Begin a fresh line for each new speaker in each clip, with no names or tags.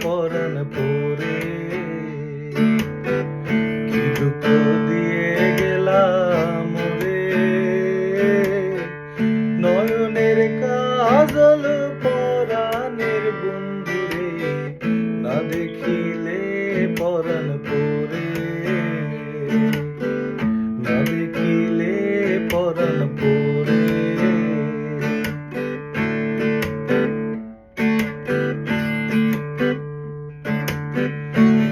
পরাণ পরে কি দুঃখ দিয়ে গেলাম রে নয়নের কাজল পরাণের বন্ধুরে না দেখিলে পরাণ পরে না দেখিলে পরাণ পরে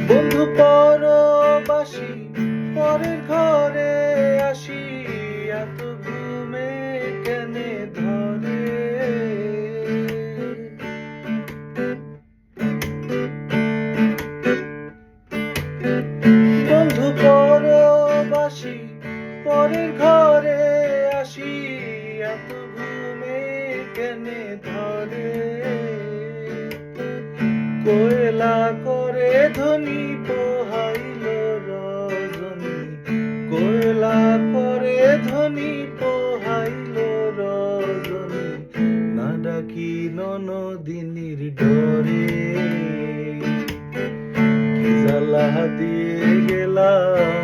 বন্ধু পরবাসী পরের ঘরে আসি এত ঘুমে কেনে ধরে বন্ধু পরবাসী পরের ঘরে আসি এত ঘুমে কেনে ধরে কোয়েলা করে ধ্বনি পোহাইল রজনী কোয়েলা করে ধ্বনি পোহাইল রজনী না ডাকি ননদিনীর ডরে কি জ্বালা দিয়ে গেলাম